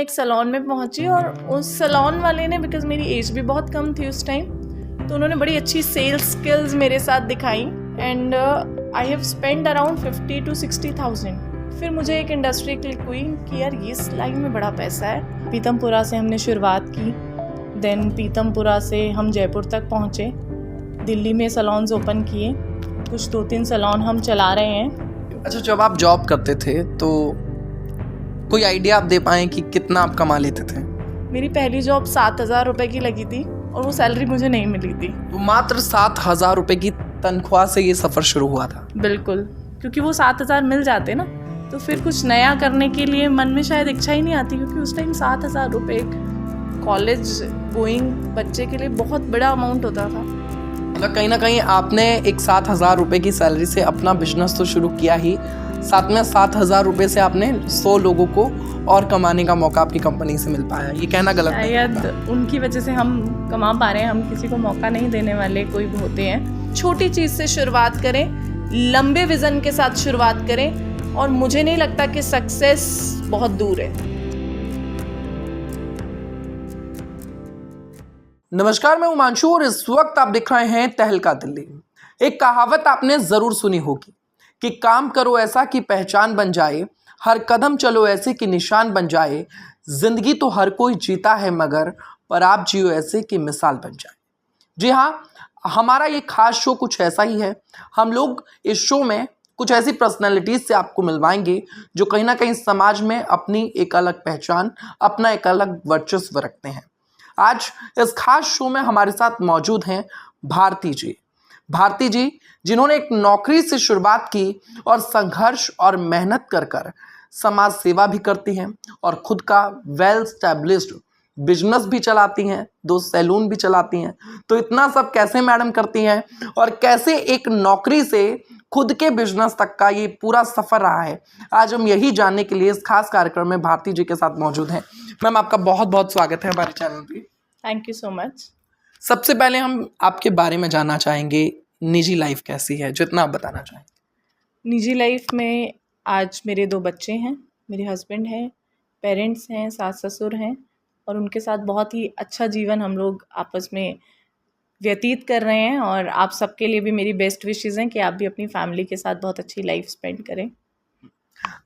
एक सैलून में पहुंची और उस सैलून वाले ने, बिकॉज मेरी एज भी बहुत कम थी उस टाइम, तो उन्होंने बड़ी अच्छी सेल्स स्किल्स मेरे साथ दिखाई and I have spend around 50 to 60,000। फिर मुझे एक इंडस्ट्री क्लिक हुई कि यार ये सिलाई में बड़ा पैसा है। पीतमपुरा से हमने शुरुआत की, देन पीतमपुरा से हम जयपुर तक पहुँचे, दिल्ली में सैलून्स ओपन किए, कुछ 2-3 सैलून हम चला रहे हैं। अच्छा, जब आप जॉब करते थे तो कोई आइडिया आप दे पाएँ कि कितना आप कमा लेते थे? मेरी पहली जॉब 7,000 रुपये की लगी थी और वो सैलरी मुझे नहीं मिली थी। तो मात्र 7,000 रुपये की तनख्वाह से ये सफ़र शुरू हुआ था? बिल्कुल, क्योंकि वो 7,000 मिल जाते ना, तो फिर कुछ नया करने के लिए मन में शायद इच्छा ही नहीं आती, क्योंकि उस टाइम 7,000 रुपये एक कॉलेज गोइंग बच्चे के लिए बहुत बड़ा अमाउंट होता था। मतलब कहीं ना कहीं आपने एक 7,000 रुपये की सैलरी से अपना बिजनेस तो शुरू किया ही, साथ में 7,000 रुपये से आपने 100 लोगों को और कमाने का मौका आपकी कंपनी से मिल पाया। ये कहना गलत नहीं है? शायद उनकी वजह से हम कमा पा रहे हैं। हम किसी को मौका नहीं देने वाले कोई होते हैं। छोटी चीज़ से शुरुआत करें, लंबे विज़न के साथ शुरुआत करें, और मुझे नहीं लगता कि सक्सेस बहुत दूर है। नमस्कार, मैं उमांशु और इस वक्त आप देख रहे हैं तहलका दिल्ली। एक कहावत आपने ज़रूर सुनी होगी कि काम करो ऐसा कि पहचान बन जाए, हर कदम चलो ऐसे कि निशान बन जाए, जिंदगी तो हर कोई जीता है मगर पर आप जियो ऐसे कि मिसाल बन जाए। जी हाँ, हमारा ये खास शो कुछ ऐसा ही है। हम लोग इस शो में कुछ ऐसी पर्सनैलिटीज़ से आपको मिलवाएंगे जो कहीं ना कहीं समाज में अपनी एक अलग पहचान, अपना एक अलग वर्चस्व रखते हैं। आज इस खास शो में हमारे साथ मौजूद हैं भारती जी। भारती जी, जिन्होंने एक नौकरी से शुरुआत की और संघर्ष और मेहनत कर समाज सेवा भी करती हैं और खुद का वेल स्टैब्लिश्ड बिजनेस भी चलाती हैं, 2 सैलून भी चलाती हैं। तो इतना सब कैसे मैडम करती हैं और कैसे एक नौकरी से खुद के बिजनेस तक का ये पूरा सफ़र रहा है, आज हम यही जानने के लिए इस खास कार्यक्रम में भारती जी के साथ मौजूद हैं। मैम, आपका बहुत बहुत स्वागत है हमारे चैनल पे। Thank you so much. सबसे पहले हम आपके बारे में जानना चाहेंगे, निजी लाइफ कैसी है, जितना आप बताना चाहें। निजी लाइफ में आज मेरे 2 बच्चे हैं, मेरे हस्बैंड हैं, पेरेंट्स हैं, सास ससुर हैं, और उनके साथ बहुत ही अच्छा जीवन हम लोग आपस में व्यतीत कर रहे हैं। और आप सबके लिए भी मेरी बेस्ट विशेज़ हैं कि आप भी अपनी फैमिली के साथ बहुत अच्छी लाइफ स्पेंड करें।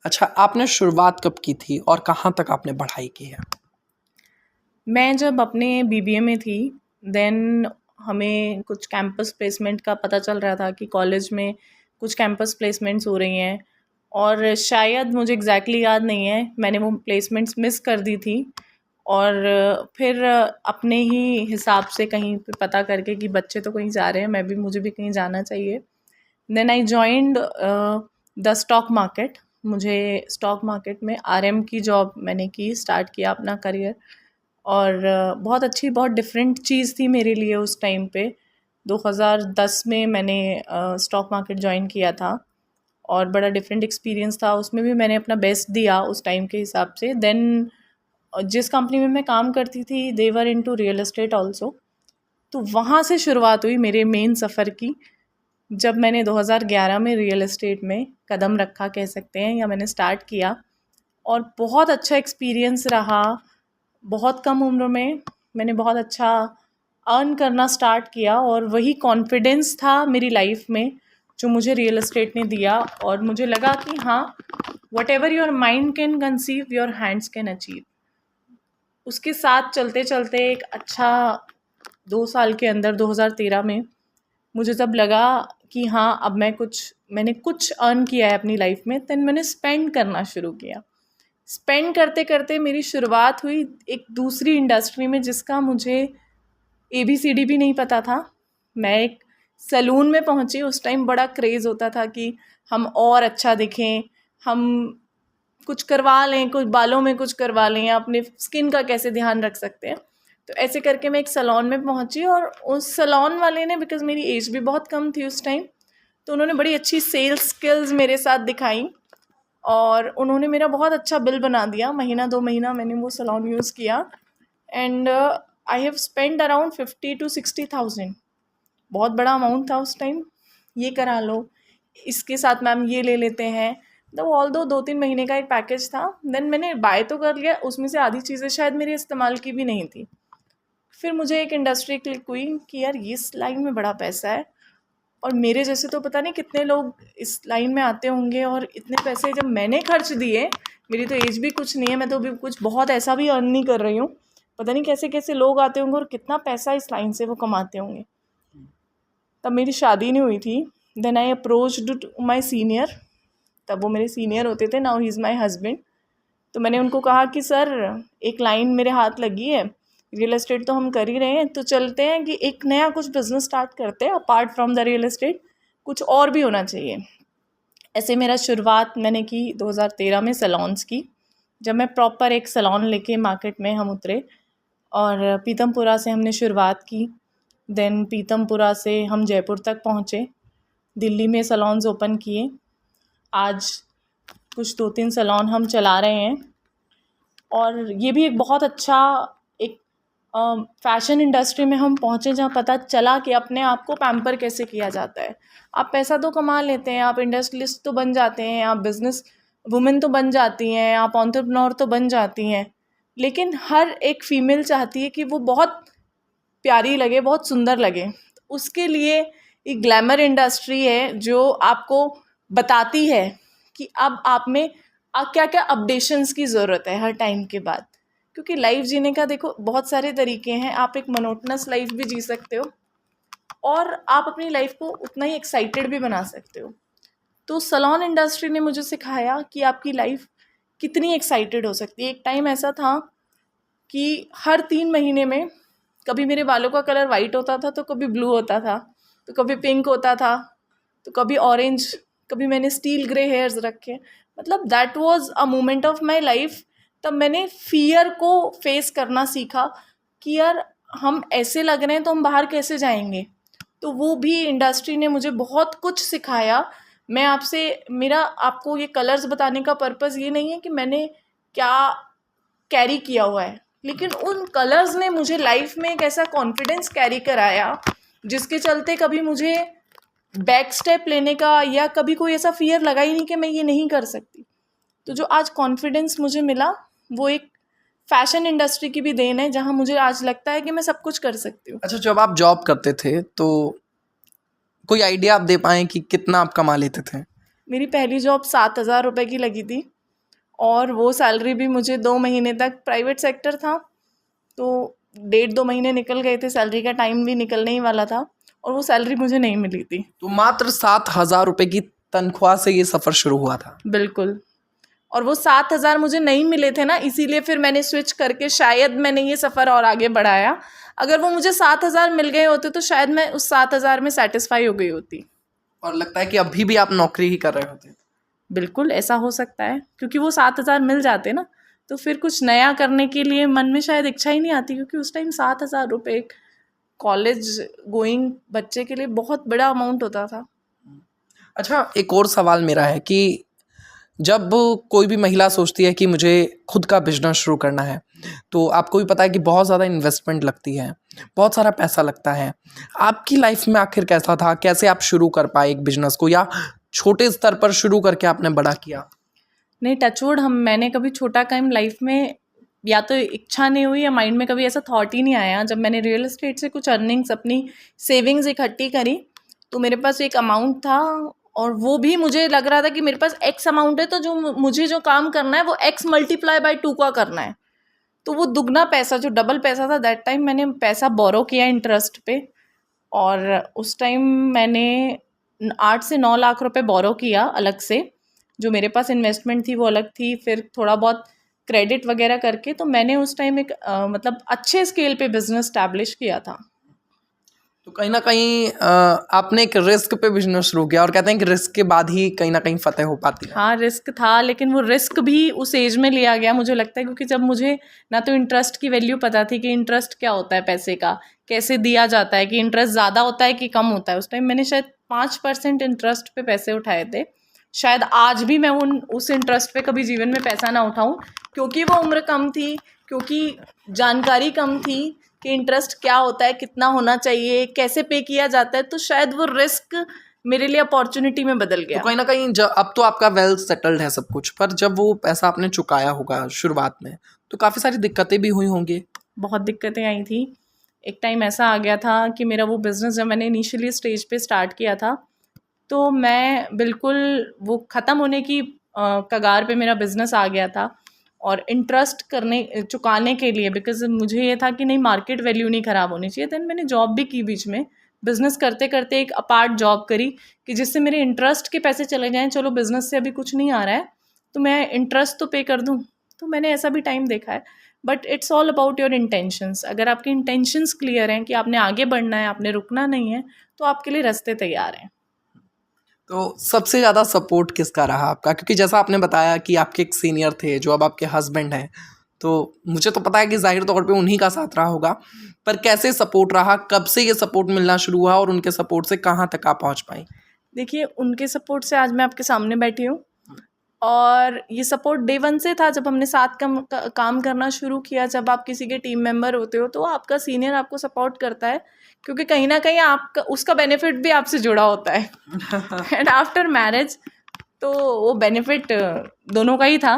अच्छा, आपने शुरुआत कब की थी और कहाँ तक आपने पढ़ाई की है? मैं जब अपने बीबीए में थी, देन हमें कुछ कैंपस प्लेसमेंट का पता चल रहा था कि कॉलेज में कुछ कैंपस प्लेसमेंट्स हो रही हैं, और शायद मुझे एग्जैक्टली याद नहीं है, मैंने वो प्लेसमेंट्स मिस कर दी थी। और फिर अपने ही हिसाब से कहीं पे पता करके कि बच्चे तो कहीं जा रहे हैं, मुझे भी कहीं जाना चाहिए। Then I joined the stock market. मुझे स्टॉक मार्केट में आरएम की जॉब मैंने की, स्टार्ट किया अपना करियर, और बहुत अच्छी, बहुत डिफरेंट चीज़ थी मेरे लिए उस टाइम पे। 2010 में मैंने स्टॉक मार्केट ज्वाइन किया था और बड़ा डिफरेंट एक्सपीरियंस था। उसमें भी मैंने अपना बेस्ट दिया उस टाइम के हिसाब से। देन जिस कंपनी में मैं काम करती थी, they were into real estate also, तो वहाँ से शुरुआत हुई मेरे मेन सफ़र की, जब मैंने 2011 में रियल एस्टेट में कदम रखा, कह सकते हैं, या मैंने स्टार्ट किया। और बहुत अच्छा एक्सपीरियंस रहा। बहुत कम उम्र में मैंने बहुत अच्छा अर्न करना स्टार्ट किया, और वही कॉन्फिडेंस था मेरी लाइफ में जो मुझे रियल एस्टेट ने दिया। और मुझे लगा कि हाँ, what ever your mind can conceive, your hands can achieve. उसके साथ चलते चलते एक अच्छा 2 साल के अंदर 2013 में मुझे जब लगा कि हाँ, अब मैंने कुछ अर्न किया है अपनी लाइफ में, देन मैंने स्पेंड करना शुरू किया। स्पेंड करते करते मेरी शुरुआत हुई एक दूसरी इंडस्ट्री में, जिसका मुझे ABCD भी नहीं पता था। मैं एक सैलून में पहुंची। उस टाइम बड़ा क्रेज़ होता था कि हम और अच्छा दिखें, हम कुछ करवा लें, कुछ बालों में कुछ करवा लें, या अपने स्किन का कैसे ध्यान रख सकते हैं। तो ऐसे करके मैं एक सैलून में पहुंची, और उस सैलून वाले ने, बिकॉज मेरी एज भी बहुत कम थी उस टाइम, तो उन्होंने बड़ी अच्छी सेल्स स्किल्स मेरे साथ दिखाई, और उन्होंने मेरा बहुत अच्छा बिल बना दिया। 1-2 महीना मैंने वो सैलून यूज़ किया, and I have spend around 50 to 60,000। बहुत बड़ा अमाउंट था उस टाइम। ये करा लो, इसके साथ मैम ये ले लेते हैं, तो ऑल्दो 2-3 महीने का एक पैकेज था। देन मैंने बाय तो कर लिया, उसमें से आधी चीज़ें शायद मेरे इस्तेमाल की भी नहीं थी। फिर मुझे एक इंडस्ट्री क्लिक हुई कि यार इस लाइन में बड़ा पैसा है, और मेरे जैसे तो पता नहीं कितने लोग इस लाइन में आते होंगे, और इतने पैसे जब मैंने खर्च दिए, मेरी तो एज भी कुछ नहीं है, मैं तो अभी कुछ बहुत ऐसा भी अर्न नहीं कर रही हूँ, पता नहीं कैसे कैसे लोग आते होंगे और कितना पैसा इस लाइन से वो कमाते होंगे। तब मेरी शादी नहीं हुई थी। Then I approached my senior, तब वो मेरे सीनियर होते थे, now he is my husband. तो मैंने उनको कहा कि सर एक लाइन मेरे हाथ लगी है, रियल एस्टेट तो हम कर ही रहे हैं, तो चलते हैं कि एक नया कुछ बिज़नेस स्टार्ट करते हैं apart from the real estate, कुछ और भी होना चाहिए। ऐसे मेरा शुरुआत मैंने की 2013 में सैलॉन्स की, जब मैं प्रॉपर एक सैलॉन लेके मार्केट में हम उतरे, और पीतमपुरा से हमने शुरुआत की। देन पीतमपुरा से हम जयपुर तक पहुँचे, दिल्ली में सैलॉन्स ओपन किए। आज कुछ 2-3 सैलॉन हम चला रहे हैं, और ये भी एक बहुत अच्छा एक फ़ैशन इंडस्ट्री में हम पहुँचे, जहाँ पता चला कि अपने आप को पैम्पर कैसे किया जाता है। आप पैसा तो कमा लेते हैं, आप इंडस्ट्रियलिस्ट तो बन जाते हैं, आप बिज़नेस वुमेन तो बन जाती हैं, आप एंटरप्रेन्योर तो बन जाती हैं, लेकिन हर एक फ़ीमेल चाहती है कि वो बहुत प्यारी लगे, बहुत सुंदर लगे। उसके लिए एक ग्लैमर इंडस्ट्री है जो आपको बताती है कि अब आप में क्या क्या अपडेशंस की ज़रूरत है हर टाइम के बाद। क्योंकि लाइफ जीने का देखो बहुत सारे तरीके हैं, आप एक मोनोटनस लाइफ भी जी सकते हो, और आप अपनी लाइफ को उतना ही एक्साइटेड भी बना सकते हो। तो सैलून इंडस्ट्री ने मुझे सिखाया कि आपकी लाइफ कितनी एक्साइटेड हो सकती है। एक टाइम ऐसा था कि हर 3 महीने में कभी मेरे बालों का कलर वाइट होता था, तो कभी ब्लू होता था, तो कभी पिंक होता था, तो कभी ऑरेंज, कभी मैंने स्टील ग्रे हेयर्स रखे। मतलब that was a moment of my life. तब मैंने फियर को फेस करना सीखा कि यार हम ऐसे लग रहे हैं तो हम बाहर कैसे जाएंगे। तो वो भी इंडस्ट्री ने मुझे बहुत कुछ सिखाया। मैं मेरा आपको ये कलर्स बताने का पर्पज़ ये नहीं है कि मैंने क्या कैरी किया हुआ है, लेकिन उन कलर्स ने मुझे लाइफ में एक ऐसा कॉन्फिडेंस कैरी कराया जिसके चलते कभी मुझे बैक स्टेप लेने का या कभी कोई ऐसा फियर लगा ही नहीं कि मैं ये नहीं कर सकती। तो जो आज कॉन्फिडेंस मुझे मिला वो एक फैशन इंडस्ट्री की भी देन है, जहाँ मुझे आज लगता है कि मैं सब कुछ कर सकती हूँ। अच्छा, जब आप जॉब करते थे तो कोई आइडिया आप दे पाएँ कि कितना आप कमा लेते थे? मेरी पहली जॉब 7,000 रुपये की लगी थी, और वो सैलरी भी मुझे 2 महीने तक, प्राइवेट सेक्टर था तो 1.5-2 महीने निकल गए थे, सैलरी का टाइम भी निकलने ही वाला था, और वो सैलरी मुझे नहीं मिली थी। तो मात्र 7,000 रुपये की तनख्वाह से ये सफ़र शुरू हुआ था? बिल्कुल। और वो 7,000 मुझे नहीं मिले थे ना, इसीलिए फिर मैंने स्विच करके शायद मैंने ये सफ़र और आगे बढ़ाया। अगर वो मुझे 7,000 मिल गए होते तो शायद मैं उस 7,000 में सेटिस्फाई हो गई होती। और लगता है कि अभी भी आप नौकरी ही कर रहे होते? बिल्कुल ऐसा हो सकता है, क्योंकि वो 7,000 मिल जाते ना, तो फिर कुछ नया करने के लिए मन में शायद इच्छा ही नहीं आती, क्योंकि उस टाइम 7,000 रुपये एक कॉलेज गोइंग बच्चे के लिए बहुत बड़ा अमाउंट होता था। अच्छा, एक और सवाल मेरा है कि जब कोई भी महिला सोचती है कि मुझे खुद का बिजनेस शुरू करना है, तो आपको भी पता है कि बहुत ज़्यादा इन्वेस्टमेंट लगती है, बहुत सारा पैसा लगता है। आपकी लाइफ में आखिर कैसा था? कैसे आप शुरू कर पाए एक बिजनेस को, या छोटे स्तर पर शुरू करके आपने बड़ा किया? नहीं, टचवुड मैंने कभी छोटा काम लाइफ में, या तो इच्छा नहीं हुई या माइंड में कभी ऐसा थॉट ही नहीं आया। जब मैंने रियल एस्टेट से कुछ अर्निंग्स, अपनी सेविंग्स इकट्ठी करी, तो मेरे पास एक अमाउंट था, और वो भी मुझे लग रहा था कि मेरे पास एक्स अमाउंट है, तो मुझे जो काम करना है वो एक्स मल्टीप्लाई बाय 2 का करना है। तो वो दुगना पैसा, जो डबल पैसा था, दैट टाइम मैंने पैसा बोरो किया इंटरेस्ट पे, और उस टाइम मैंने 8 से 9 लाख रुपए बोरो किया अलग से। जो मेरे पास इन्वेस्टमेंट थी वो अलग थी, फिर थोड़ा बहुत क्रेडिट वगैरह करके, तो मैंने उस टाइम एक मतलब अच्छे स्केल पे बिजनेस स्टैब्लिश किया था। तो कहीं ना कहीं आपने एक रिस्क पे बिजनेस शुरू किया, और कहते हैं कि रिस्क के बाद ही कहीं ना कहीं फतेह हो पाती है। हाँ, रिस्क था, लेकिन वो रिस्क भी उस एज में लिया गया, मुझे लगता है, क्योंकि जब मुझे ना तो इंटरेस्ट की वैल्यू पता थी कि इंटरेस्ट क्या होता है, पैसे का कैसे दिया जाता है, कि इंटरेस्ट ज़्यादा होता है कि कम होता है। उस टाइम मैंने शायद 5% इंटरेस्ट पे पैसे उठाए थे। शायद आज भी मैं उस इंटरेस्ट पे कभी जीवन में पैसा ना उठाऊं, क्योंकि वो उम्र कम थी, क्योंकि जानकारी कम थी कि इंटरेस्ट क्या होता है, कितना होना चाहिए, कैसे पे किया जाता है। तो शायद वो रिस्क मेरे लिए अपॉर्चुनिटी में बदल तो गया। कहीं ना कहीं अब तो आपका वेल सेटल्ड है सब कुछ, पर जब वो पैसा आपने चुकाया होगा शुरुआत में तो काफ़ी सारी दिक्कतें भी हुई होंगी। बहुत दिक्कतें आई थी। एक टाइम ऐसा आ गया था कि मेरा वो बिज़नेस जब मैंने इनिशियली स्टेज पे स्टार्ट किया था, तो मैं बिल्कुल वो ख़त्म होने की कगार पे मेरा बिज़नेस आ गया था। और इंटरेस्ट चुकाने के लिए, बिकॉज़ मुझे ये था कि नहीं, मार्केट वैल्यू नहीं ख़राब होनी चाहिए। देन मैंने जॉब भी की बीच में, बिज़नेस करते करते एक अपार्ट जॉब करी कि जिससे मेरे इंटरेस्ट के पैसे चले जाएँ। चलो बिज़नेस से अभी कुछ नहीं आ रहा है तो मैं इंटरेस्ट तो पे कर दूँ। तो मैंने ऐसा भी टाइम देखा है। But it's all about your intentions. अगर आपके इंटेंशंस क्लियर हैं कि आपने आगे बढ़ना है, आपने रुकना नहीं है, तो आपके लिए रास्ते तैयार हैं। तो सबसे ज़्यादा सपोर्ट किसका रहा आपका? क्योंकि जैसा आपने बताया कि आपके एक सीनियर थे जो अब आपके हस्बैंड हैं, तो मुझे तो पता है कि ज़ाहिर तौर पे उन्हीं का साथ रहा होगा, पर कैसे सपोर्ट रहा? कब से ये सपोर्ट मिलना शुरू हुआ और उनके सपोर्ट से कहाँ तक आप पहुँच पाई? देखिए, उनके सपोर्ट से आज मैं आपके सामने बैठी हूँ। और ये सपोर्ट डे वन से था, जब हमने साथ काम करना शुरू किया। जब आप किसी के टीम मेंबर होते हो तो आपका सीनियर आपको सपोर्ट करता है, क्योंकि कहीं ना कहीं आपका उसका बेनिफिट भी आपसे जुड़ा होता है। एंड आफ्टर मैरिज तो वो बेनिफिट दोनों का ही था।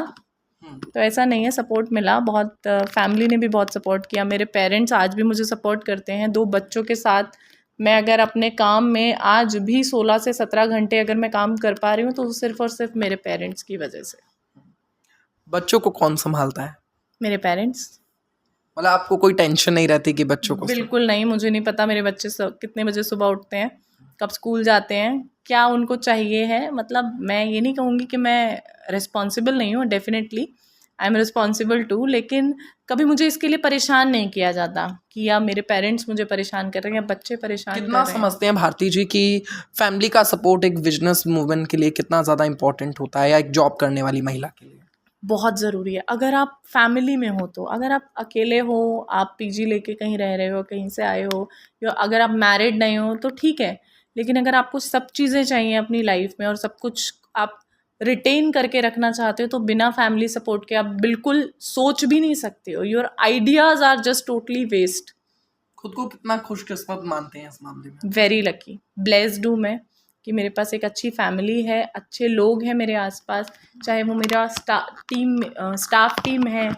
तो ऐसा नहीं है, सपोर्ट मिला बहुत। फैमिली ने भी बहुत सपोर्ट किया। मेरे पेरेंट्स आज भी मुझे सपोर्ट करते हैं। 2 बच्चों के साथ मैं अगर अपने काम में आज भी 16 से 17 घंटे अगर मैं काम कर पा रही हूँ, तो सिर्फ़ और सिर्फ मेरे पेरेंट्स की वजह से। बच्चों को कौन सँभालता है? मेरे पेरेंट्स। मतलब आपको कोई टेंशन नहीं रहती कि बच्चों को बिल्कुल नहीं, मुझे नहीं पता मेरे बच्चे कितने बजे सुबह उठते हैं, कब स्कूल जाते हैं, क्या उनको चाहिए है। मतलब मैं ये नहीं कहूँगी कि मैं रिस्पॉन्सिबल नहीं हूँ, definitely I am responsible too. लेकिन कभी मुझे इसके लिए परेशान नहीं किया जाता कि या मेरे पेरेंट्स मुझे परेशान कर रहे हैं या बच्चे परेशान कर कितना रहे हैं। समझते हैं भारती जी कि फैमिली का सपोर्ट एक बिजनेस वूमन के लिए कितना ज़्यादा इंपॉर्टेंट होता है या एक जॉब करने वाली महिला के लिए? बहुत ज़रूरी है। अगर आप फैमिली में हो, तो अगर आप अकेले हो, आप पीजी लेके कहीं रह रहे हो, कहीं से आए हो, या अगर आप मैरिड नहीं हो तो ठीक है। लेकिन अगर आपको सब चीज़ें चाहिए अपनी लाइफ में और सब कुछ आप रिटेन करके रखना चाहते हो, तो बिना फैमिली सपोर्ट के आप बिल्कुल सोच भी नहीं सकते हो। Your ideas are just totally waste. खुद को कितना खुशकिस्मत मानते हैं इस मामले में? वेरी लकी, ब्लेस्ड हूँ मैं कि मेरे पास एक अच्छी फैमिली है, अच्छे लोग हैं मेरे आसपास। चाहे वो मेरा स्टाफ टीम है,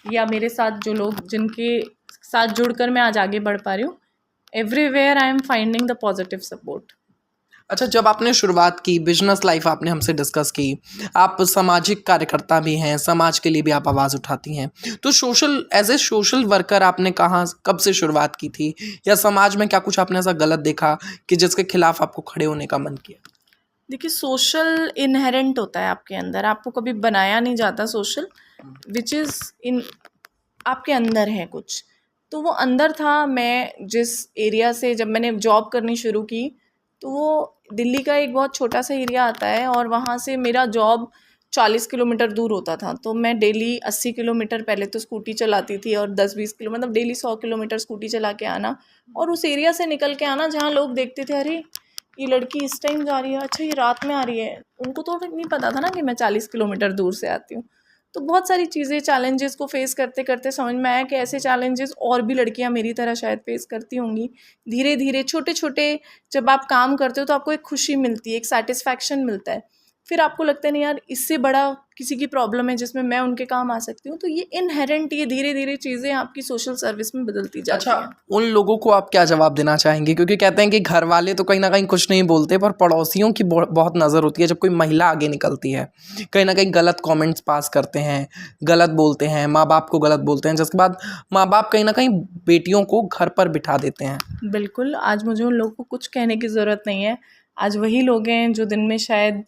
या मेरे साथ जो लोग जिनके साथ जुड़कर मैं आज आगे बढ़ पा रही हूँ। Everywhere I am finding the positive support. अच्छा, जब आपने शुरुआत की बिजनेस लाइफ आपने हमसे डिस्कस की, आप सामाजिक कार्यकर्ता भी हैं, समाज के लिए भी आप आवाज़ उठाती हैं, तो एज ए सोशल वर्कर आपने कहाँ कब से शुरुआत की थी, या समाज में क्या कुछ आपने ऐसा गलत देखा कि जिसके खिलाफ आपको खड़े होने का मन किया? देखिए, सोशल इनहेरेंट होता है आपके अंदर, आपको कभी बनाया नहीं जाता सोशल, विच इज़ इन आपके अंदर है कुछ। तो वो अंदर था। मैं जिस एरिया से जब मैंने जॉब करनी शुरू की, तो वो दिल्ली का एक बहुत छोटा सा एरिया आता है, और वहाँ से मेरा जॉब 40 किलोमीटर दूर होता था। तो मैं डेली 80 किलोमीटर पहले तो स्कूटी चलाती थी, और 10-20 किलो मतलब डेली 100 किलोमीटर स्कूटी चला के आना, और उस एरिया से निकल के आना जहाँ लोग देखते थे, अरे ये लड़की इस टाइम जा रही है, अच्छा ये रात में आ रही है। उनको तो नहीं पता था ना कि मैं 40 किलोमीटर दूर से आती हूँ। तो बहुत सारी चीज़ें, चैलेंजेस को फेस करते करते समझ में आया कि ऐसे चैलेंजेस और भी लड़कियां मेरी तरह शायद फेस करती होंगी। धीरे धीरे छोटे छोटे जब आप काम करते हो, तो आपको एक खुशी मिलती है, एक सेटिस्फैक्शन मिलता है। फिर आपको लगता है नहीं यार, इससे बड़ा किसी की प्रॉब्लम है जिसमें मैं उनके काम आ सकती हूँ। तो ये इनहेरेंट, ये धीरे धीरे चीज़ें आपकी सोशल सर्विस में बदलती जाती हैं। अच्छा, उन लोगों को आप क्या जवाब देना चाहेंगे? क्योंकि कहते हैं कि घर वाले तो कहीं ना कहीं कुछ नहीं बोलते, पर पड़ोसियों की बहुत नज़र होती है जब कोई महिला आगे निकलती है, कहीं ना कहीं गलत कमेंट्स पास करते हैं, गलत बोलते हैं, माँ बाप को गलत बोलते हैं, जिसके बाद माँ बाप कहीं ना कहीं बेटियों को घर पर बिठा देते हैं। बिल्कुल, आज मुझे उन लोगों को कुछ कहने की ज़रूरत नहीं है। आज वही लोग हैं जो दिन में शायद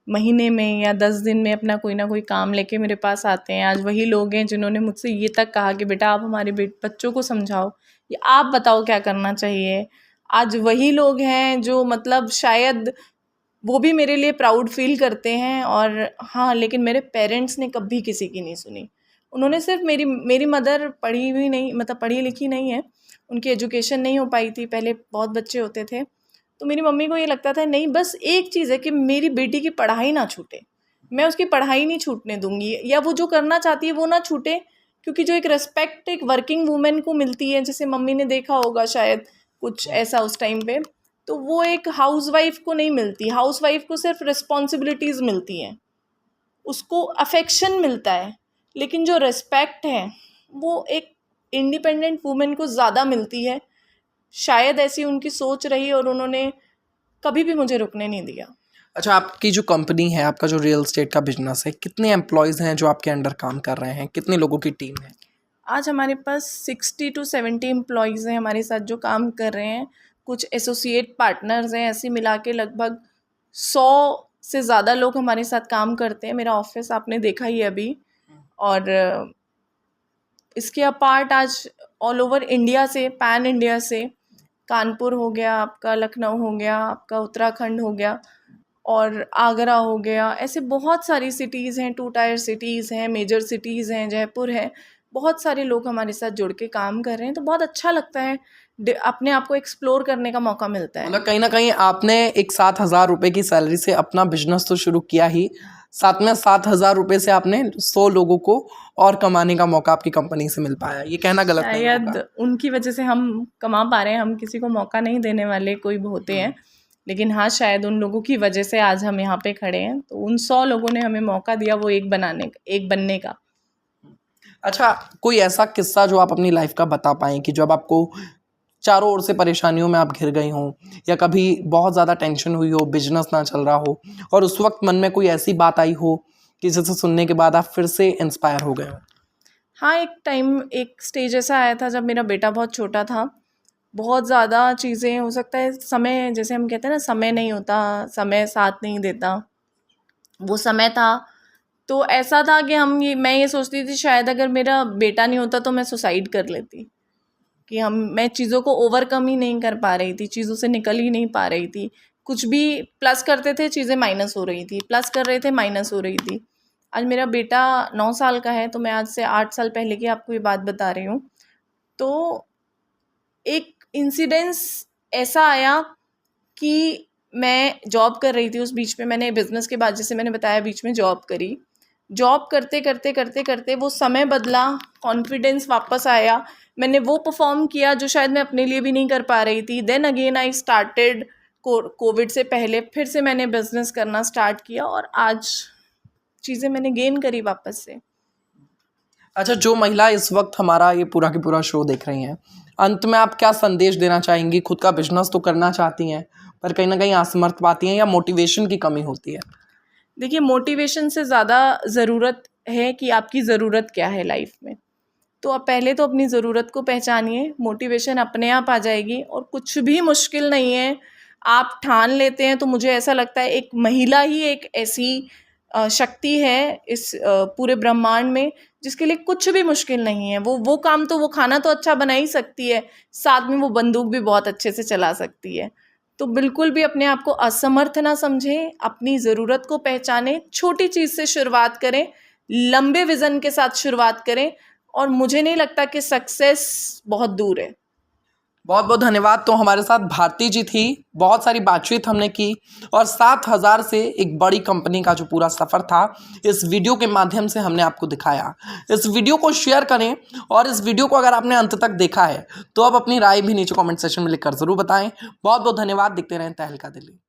महीने में या 10 दिन में अपना कोई ना कोई काम लेके मेरे पास आते हैं। आज वही लोग हैं जिन्होंने मुझसे ये तक कहा कि बेटा आप हमारे बच्चों को समझाओ, या आप बताओ क्या करना चाहिए। आज वही लोग हैं जो मतलब शायद वो भी मेरे लिए प्राउड फील करते हैं। और हाँ, लेकिन मेरे पेरेंट्स ने कभी किसी की नहीं सुनी। उन्होंने सिर्फ मेरी मदर पढ़ी हुई नहीं, मतलब पढ़ी लिखी नहीं है, उनकी एजुकेशन नहीं हो पाई थी, पहले बहुत बच्चे होते थे। तो मेरी मम्मी को ये लगता था नहीं, बस एक चीज़ है कि मेरी बेटी की पढ़ाई ना छूटे, मैं उसकी पढ़ाई नहीं छूटने दूंगी, या वो जो करना चाहती है वो ना छूटे। क्योंकि जो एक रेस्पेक्ट एक वर्किंग वूमेन को मिलती है, जिसे मम्मी ने देखा होगा शायद कुछ ऐसा उस टाइम पे, तो वो एक हाउसवाइफ को नहीं मिलती। हाउसवाइफ को सिर्फ रिस्पॉन्सिबिलिटीज़ मिलती हैं, उसको अफेक्शन मिलता है, लेकिन जो रिस्पेक्ट है वो एक इंडिपेंडेंट वुमेन को ज़्यादा मिलती है। शायद ऐसी उनकी सोच रही और उन्होंने कभी भी मुझे रुकने नहीं दिया। अच्छा, आपकी जो कंपनी है, आपका जो रियल एस्टेट का बिजनेस है, कितने एम्प्लॉयज़ हैं जो आपके अंडर काम कर रहे हैं? कितने लोगों की टीम है? आज हमारे पास 60 to 70 एम्प्लॉयज़ हैं हमारे साथ जो काम कर रहे हैं। कुछ एसोसिएट पार्टनर्स हैं, ऐसे मिला के लगभग 100 से ज़्यादा लोग हमारे साथ काम करते हैं। मेरा ऑफिस आपने देखा ही है अभी। और इसके अपार्ट आज ऑल ओवर इंडिया से, पैन इंडिया से, कानपुर हो गया आपका, लखनऊ हो गया आपका, उत्तराखंड हो गया और आगरा हो गया, ऐसे बहुत सारी सिटीज़ हैं, 2 टायर सिटीज़ हैं, मेजर सिटीज़ हैं, जयपुर है। बहुत सारे लोग हमारे साथ जुड़ के काम कर रहे हैं, तो बहुत अच्छा लगता है, अपने आप को एक्सप्लोर करने का मौका मिलता है। मतलब कहीं ना कहीं आपने एक 7,000 रुपये की सैलरी से अपना बिजनेस तो शुरू किया ही, साथ में 7,000 रुपये से आपने 100 लोगों को और कमाने का मौका आपकी कंपनी से मिल पाया। ये कहना गलत नहीं होगा। शायद उनकी वजह से हम कमा पा रहे हैं, हम किसी को मौका नहीं देने वाले कोई होते हैं, लेकिन हाँ शायद उन लोगों की वजह से आज हम यहाँ पे खड़े हैं। तो उन 100 लोगों ने हमें मौका दिया वो एक बनने का। अच्छा, कोई ऐसा किस्सा जो आप अपनी लाइफ का बता पाएँ कि जब आपको चारों ओर से परेशानियों में आप घिर गई हों, या कभी बहुत ज़्यादा टेंशन हुई हो, बिजनेस ना चल रहा हो और उस वक्त मन में कोई ऐसी बात आई हो कि जिसे सुनने के बाद आप फिर से इंस्पायर हो गए हो? हाँ, एक स्टेज ऐसा आया था जब मेरा बेटा बहुत छोटा था। बहुत ज़्यादा चीज़ें, हो सकता है समय, जैसे हम कहते हैं ना, समय नहीं होता, समय साथ नहीं देता, वो समय था। तो ऐसा था कि मैं ये सोचती थी शायद अगर मेरा बेटा नहीं होता तो मैं सुसाइड कर लेती, कि मैं चीज़ों को ओवरकम ही नहीं कर पा रही थी, चीज़ों से निकल ही नहीं पा रही थी। कुछ भी प्लस करते थे, चीज़ें माइनस हो रही थी, प्लस कर रहे थे, माइनस हो रही थी। आज मेरा बेटा 9 साल का है, तो मैं आज से 8 साल पहले की आपको ये बात बता रही हूँ। तो एक इंसिडेंस ऐसा आया कि मैं जॉब कर रही थी, उस बीच में मैंने बिज़नेस के बाद, जैसे मैंने बताया, बीच में जॉब करी। जॉब करते करते करते करते वो समय बदला, कॉन्फिडेंस वापस आया, मैंने वो परफॉर्म किया जो शायद मैं अपने लिए भी नहीं कर पा रही थी। Then again I started, COVID से पहले फिर से मैंने बिज़नेस करना स्टार्ट किया और आज चीज़ें मैंने गेन करी वापस से। अच्छा, जो महिला इस वक्त हमारा ये पूरा की पूरा शो देख रही हैं, अंत में आप क्या संदेश देना चाहेंगी? खुद का बिजनेस तो करना चाहती हैं, पर कहीं ना कहीं असमर्थ पाती हैं या मोटिवेशन की कमी होती है? देखिए, मोटिवेशन से ज़्यादा ज़रूरत है कि आपकी ज़रूरत क्या है लाइफ में। तो आप पहले तो अपनी ज़रूरत को पहचानिए, मोटिवेशन अपने आप आ जाएगी। और कुछ भी मुश्किल नहीं है, आप ठान लेते हैं तो मुझे ऐसा लगता है एक महिला ही एक ऐसी शक्ति है इस पूरे ब्रह्मांड में जिसके लिए कुछ भी मुश्किल नहीं है। वो काम तो, वो खाना तो अच्छा बना ही सकती है, साथ में वो बंदूक भी बहुत अच्छे से चला सकती है। तो बिल्कुल भी अपने आप को असमर्थ ना समझें, अपनी ज़रूरत को पहचानें, छोटी चीज़ से शुरुआत करें, लंबे विज़न के साथ शुरुआत करें, और मुझे नहीं लगता कि सक्सेस बहुत दूर है। बहुत बहुत धन्यवाद। तो हमारे साथ भारती जी थी, बहुत सारी बातचीत हमने की और 7,000 से एक बड़ी कंपनी का जो पूरा सफ़र था इस वीडियो के माध्यम से हमने आपको दिखाया। इस वीडियो को शेयर करें और इस वीडियो को अगर आपने अंत तक देखा है तो आप अपनी राय भी नीचे कमेंट सेक्शन में लिखकर ज़रूर बताएं। बहुत बहुत धन्यवाद। दिखते रहें तहलका दिल्ली।